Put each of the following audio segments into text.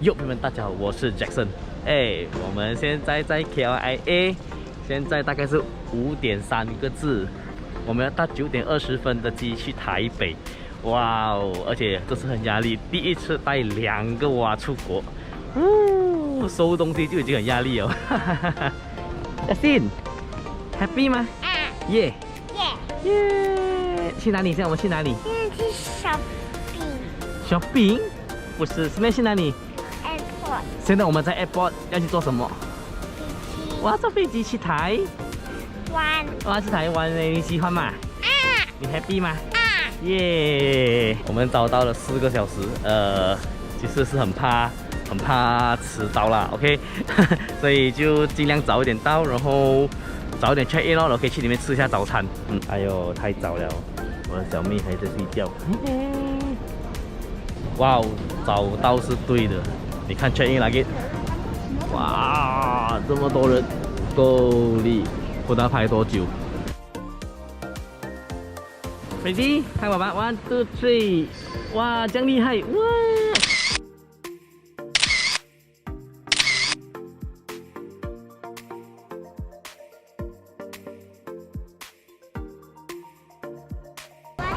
哟，朋友们，大家好，我是 Jackson。我们现在在 KLIA， 现在大概是5:3个字，我们要搭9:20的机去台北。哇哦，而且这次很压力，第一次带2个娃出国，收东西就已经很压力了。Yasin，happy 吗？耶耶！去哪里？现在我们去哪里？现在去shopping？ 不是，现在去哪里？ airport 现在我们在 airport 要去做什么？哇，坐飞机去台湾。哇，去台湾嘞，你喜欢吗？你 happy 吗？耶！我们找到了4个小时，其实是很怕迟到啦 ，OK， 所以就尽量早一点到，然后早一点 check in 咯，然后可以去里面吃一下早餐。哎呦，太早了，我的小妹还在睡觉。哇哦，找到是对的。你看 check in lagi， 哇，这么多人，够力，不知道排多久。Ready， 看爸爸 ，1 2 3， 哇，这样厉害，哇！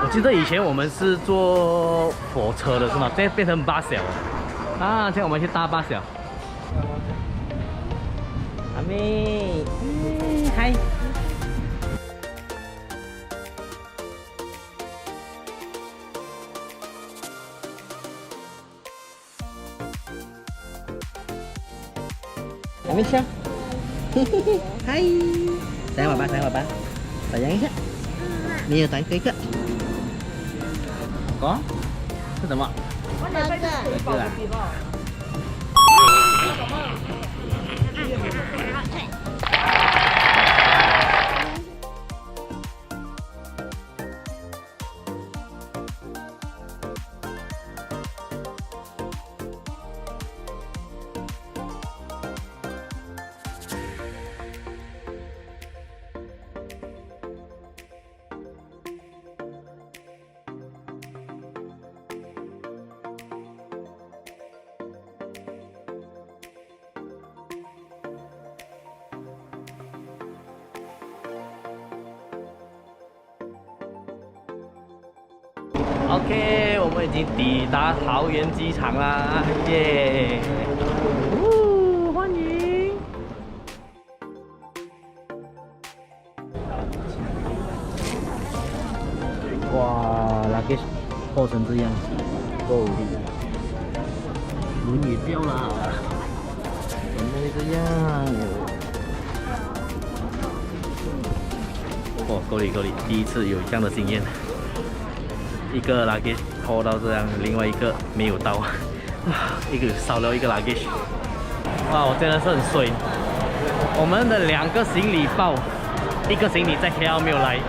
我记得以前我们是坐火车的是吗？现在变成bus了。现在我们去搭bus了。阿妹，嗨。阿妹笑，嗨，sayang爸爸， sayang 爸爸，sayang一下，你有sayang一个。có是什么？这个啊。OK， 我们已经抵达桃园机场啦，耶！欢迎！哇，luggage 破成这样，够力！轮也掉了，怎么会这样？哦，够力，第一次有这样的经验。一个 luggage 拖到这样，另外一个没有到，一个少了一个 luggage。哇，我真的是很衰。我们的2个行李包，一个行李在 KL 没有来。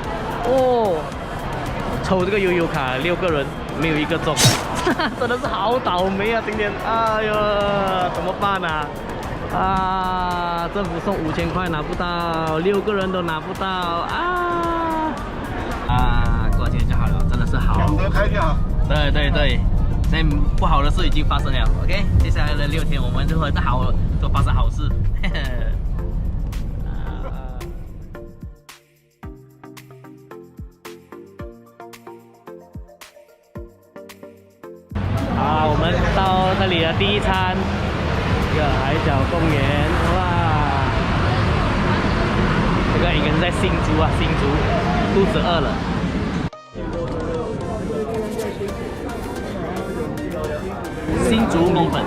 抽这个悠游卡6个人，没有1个中，真的是好倒霉啊！今天，哎呀，怎么办啊？政府送5000块拿不到，6个人都拿不到过今天就好了，真的是好。抢得开票。对，现在不好的事已经发生了 ，OK， 接下来的6天我们就会都发生好事。好，我们到这里的第一餐，这个海角公园，哇，这个应该是在新竹，肚子饿了。新竹米粉。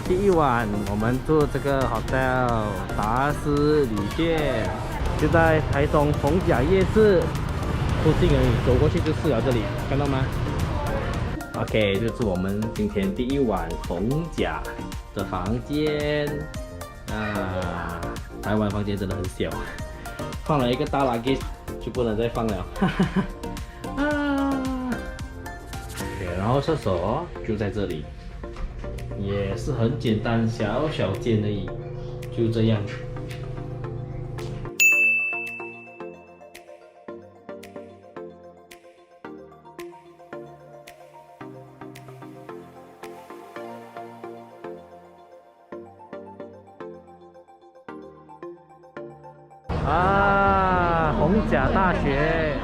第1晚我们住这个 hotel 达斯旅店，就在台中逢甲夜市附近而已，走过去就是了。这里看到吗 ？OK， 就是我们今天第1晚逢甲的房间。台湾房间真的很小，放了一个大 luggage 就不能再放了。OK， 然后厕所就在这里。也是很简单，小间而已。就这样。啊，逢甲大学。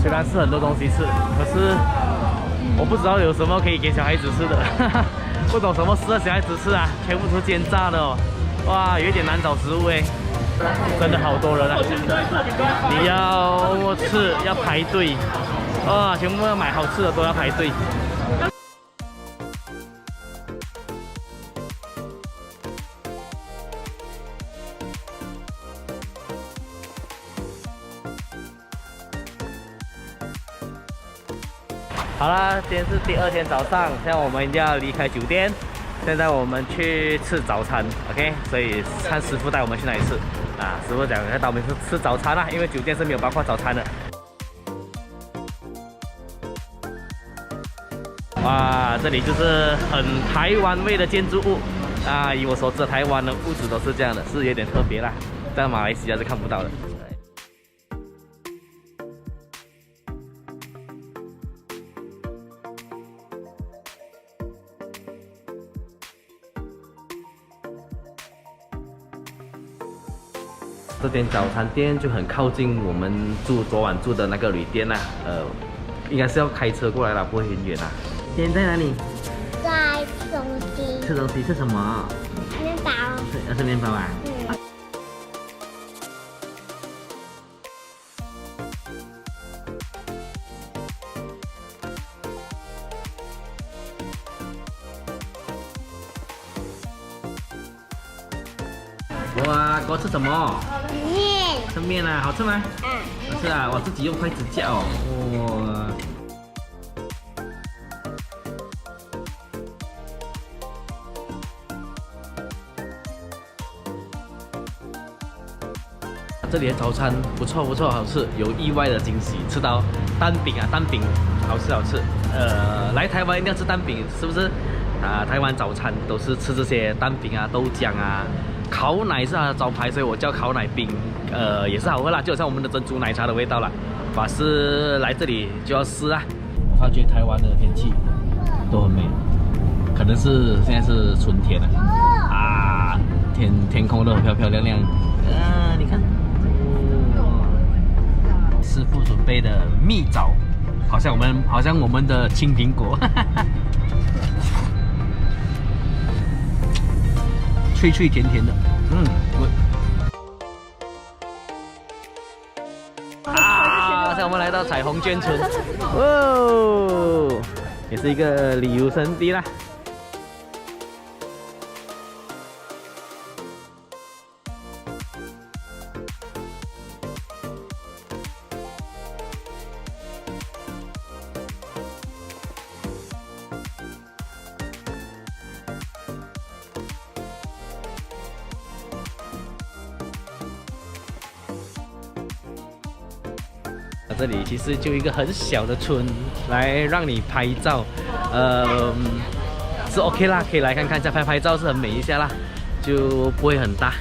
虽然是很多东西吃，可是我不知道有什么可以给小孩子吃的，不懂什么适合小孩子吃啊，全部都是煎炸的哦。哇，有点难找食物哎，真的好多人啊！你要吃要排队，哇，全部要买好吃的都要排队。好啦，今天是第2天早上，现在我们一定要离开酒店。现在我们去吃早餐 ，OK？ 所以看师傅带我们去哪里吃啊？师傅讲要带我们吃早餐啦，因为酒店是没有包括早餐的。哇，这里就是很台湾味的建筑物啊！以我所知，台湾的屋子都是这样的，是有点特别啦，在马来西亚是看不到的。这间早餐店就很靠近我们昨晚住的那个旅店啦，应该是要开车过来啦，不会很远啦。今天在哪里？在吃东西。吃东西吃什么？面包。要吃面包啊？哇，给我吃什么？面。吃面啊，好吃吗？好吃啊！我自己用筷子夹哦。哇！这里的早餐不错不错，好吃，有意外的惊喜，吃到蛋饼啊，蛋饼好吃好吃。来台湾一定要吃蛋饼，是不是？台湾早餐都是吃这些蛋饼啊、豆浆啊。烤奶是它的招牌，所以我叫烤奶冰，也是好喝啦，就好像我们的珍珠奶茶的味道啦。法师来这里就要试啊！我发觉台湾的天气都很美，可能是现在是春天了啊，天空都很漂漂亮亮。你看，师傅准备的蜜枣，好像我们的青苹果。脆脆甜甜的，啊！现在我们来到彩虹眷村，哦，也是一个旅游胜地啦。这里其实就一个很小的村，来让你拍照，是 OK 啦，可以来看看，再拍照是很美一下啦，就不会很大。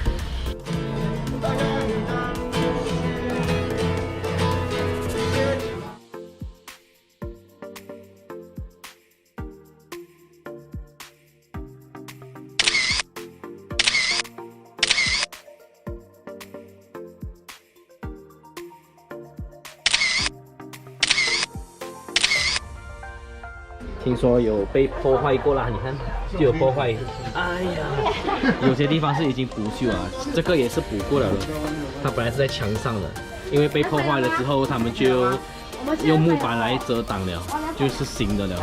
听说有被破坏过啦，你看就有破坏。哎呀，有些地方是已经补修啊，这个也是补过了的。它本来是在墙上的，因为被破坏了之后，他们就用木板来遮挡了，就是新的了。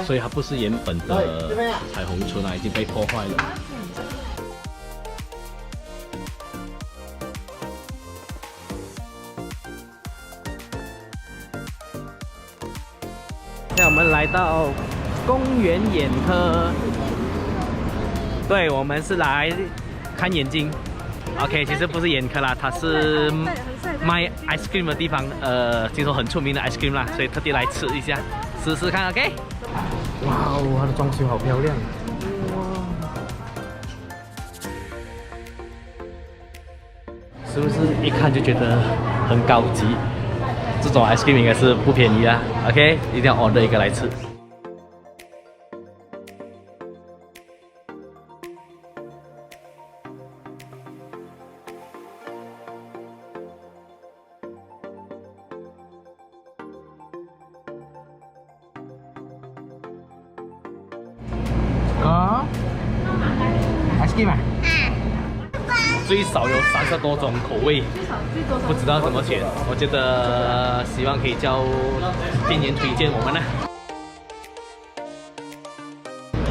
所以它不是原本的彩虹村啊，已经被破坏了。现在我们来到公园眼科，对，我们是来看眼睛。OK， 其实不是眼科啦，它是卖 ice cream 的地方，听说很出名的 ice cream 啦，所以特地来吃一下，试试看 ，OK？ 哇哦，它的装修好漂亮。是不是一看就觉得很高级？这种 ice cream 应该是不便宜啊。OK， 一定要 order 一个来吃。啊 ，ice cream 啊？最少有30多种口味，不知道怎么选。我觉得希望可以叫店员推荐我们呢。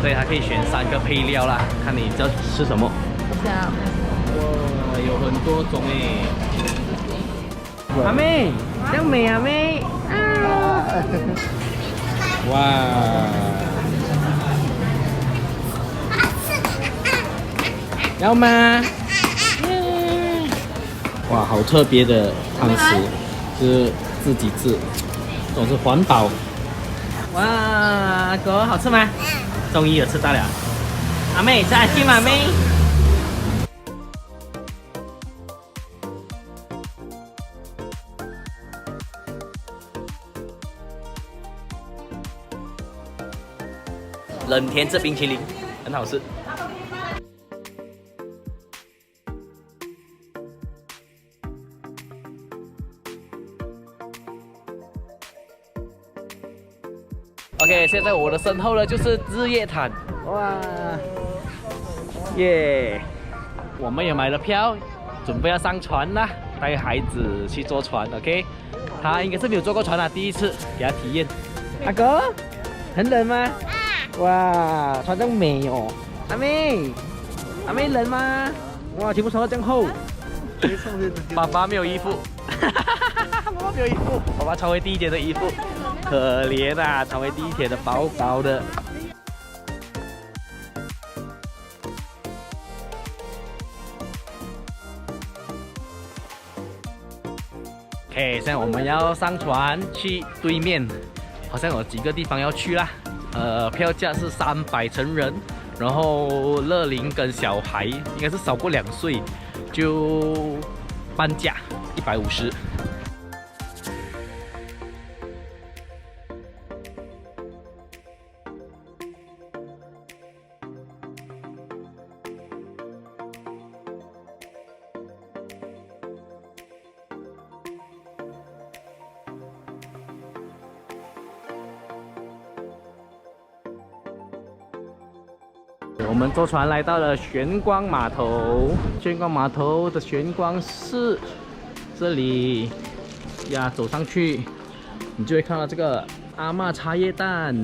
所以它可以选3个配料啦，看你要吃什么。哇，有很多种诶。阿妹，这样美啊妹。哇。要吗？哇，好特别的汤匙，是自己制，这种是环保。哇，狗好吃吗？终于有吃到了。阿妹，吃 ice cream 吗？阿妹。冷甜制冰淇淋，很好吃。OK， 现在我的身后呢就是日月潭，哇，耶！我们也买了票，准备要上船啦，带孩子去坐船。OK， 他应该是没有坐过船啦，第一次给他体验。阿哥，很冷吗？哇，船这么美哦。阿妹，阿妹冷吗？哇，全部穿到这样厚。爸爸没有衣服，爸爸没有衣服，爸爸穿回第一天的衣服。可怜啊，成为第一天的薄薄的。OK， 现在我们要上船去对面，好像有几个地方要去啦。票价是300成人，然后乐龄跟小孩应该是少过2岁，就半价150。我们坐船来到了玄光码头，玄光码头的玄光寺这里呀，走上去你就会看到这个阿嬷茶叶蛋，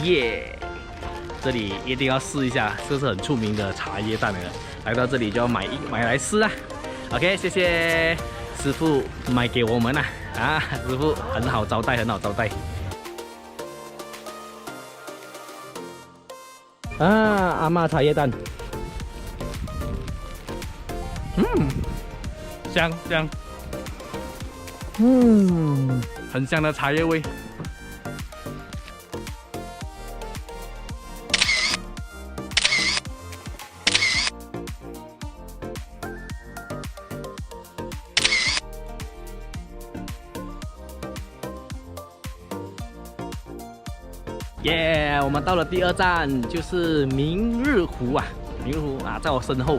耶！这里一定要试一下，这是很出名的茶叶蛋来的。来到这里就要买来试啊。OK， 谢谢师傅买给我们啊，师傅很好招待，很好招待。阿嬷茶叶蛋，香，很香的茶叶味。耶！我们到了第2站，就是明日湖啊，明日湖啊，在我身后。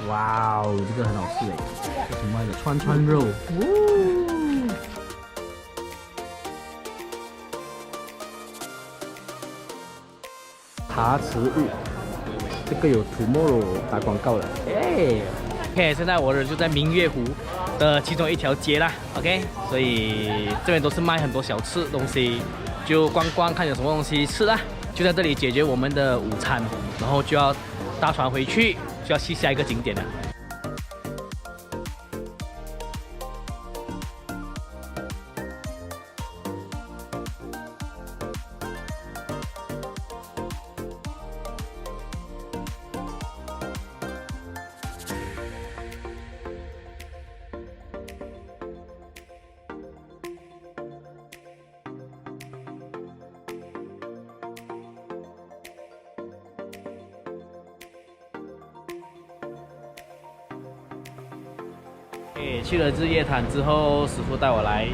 哇哦，这个很好吃哎，这什么来的串串肉？茶池屋，这个有 Tomorrow 打广告的，哎。OK， 现在我就在明月湖的其中一条街啦。OK， 所以这边都是卖很多小吃东西，就逛逛看有什么东西吃啦。就在这里解决我们的午餐，然后就要搭船回去，就要去下一个景点了。去了日月潭之后，师傅带我来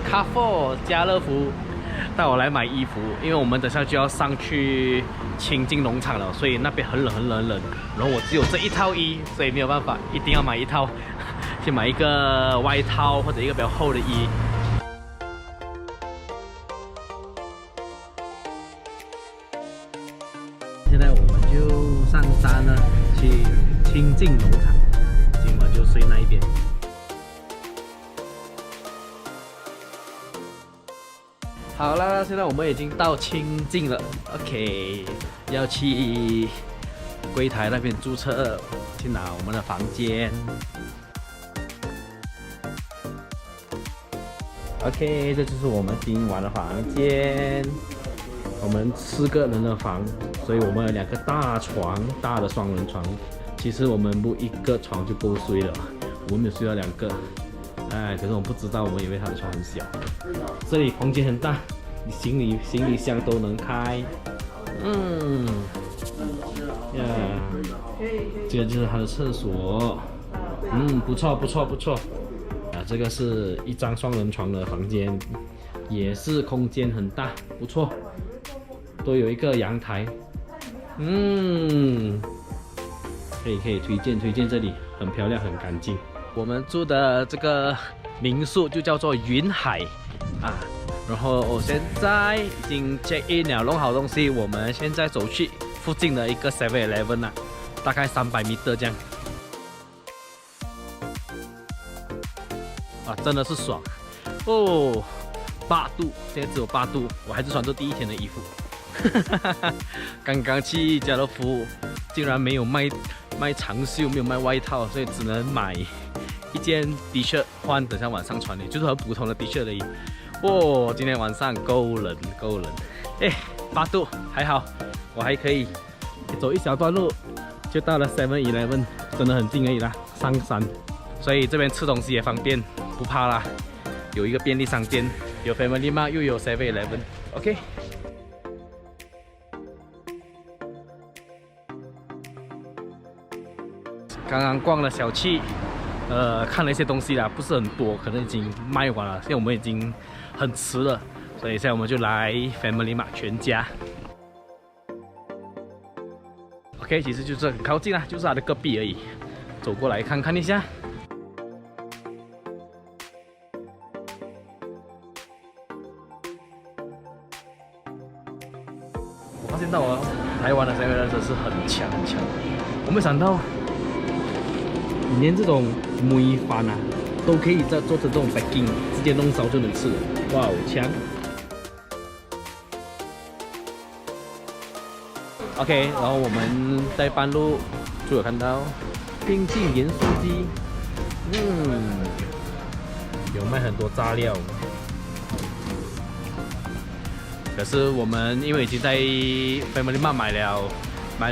Carrefour家乐福，带我来买衣服，因为我们等下就要上去清境农场了，所以那边很冷很冷很冷。然后我只有这一套衣，所以没有办法，一定要买一套，去买一个外套或者一个比较厚的衣。现在我们就上山了，去清境农场，今晚就睡那一边。好啦，现在我们已经到清境了 ，OK， 要去柜台那边注册，去拿我们的房间。OK， 这就是我们今晚的房间。我们4个人的房，所以我们有2个大床，大的双人床。其实我们不1个床就够睡了，我们有睡到2个。哎，可是我不知道，我们以为他的床很小。这里空间很大，你行李箱都能开。这个就是他的厕所。不错不错不错。这个是1张双人床的房间，也是空间很大，不错。都有一个阳台。可以推荐这里，很漂亮，很干净。我们住的这个民宿就叫做云海啊，然后我现在已经 check in 了，弄好东西，我们现在走去附近的一个 7-Eleven 啊，大概300米这样。啊，真的是爽哦！8度，现在只有8度，我还是穿着第1天的衣服。刚刚去家乐福，竟然没有卖长袖，没有卖外套，所以只能买一件 T 恤换，等下晚上穿的，就是很普通的 T 恤而已。哦，今天晚上够冷。哎，8度还好，我还可以走一小段路就到了 7-Eleven， 真的很近而已啦，上山，所以这边吃东西也方便，不怕啦。有一个便利商店，有 Family Mart 又有 7-Eleven，OK。刚刚逛了小七，看了一些东西啦，不是很多，可能已经卖完了。现在我们已经很迟了，所以现在我们就来 Family Mart 全家。OK， 其实就是很靠近啦，就是它的隔壁而已，走过来看看一下。我发现到台湾的7-Eleven真是很强，我没想到。连这种梅饭啊，都可以做成这种 packing， 直接弄烧就能吃了，哇，好强 ！OK， 然后我们在半路就有看到边境盐酥鸡，有卖很多炸料。可是我们因为已经在 Family Mart 买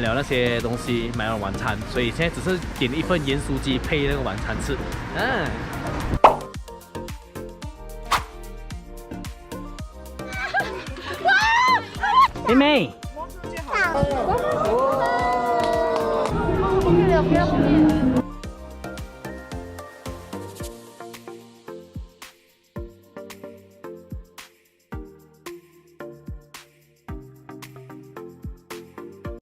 了那些东西，买了晚餐，所以现在只是点1份盐酥鸡配那个晚餐吃。妹妹，好，不要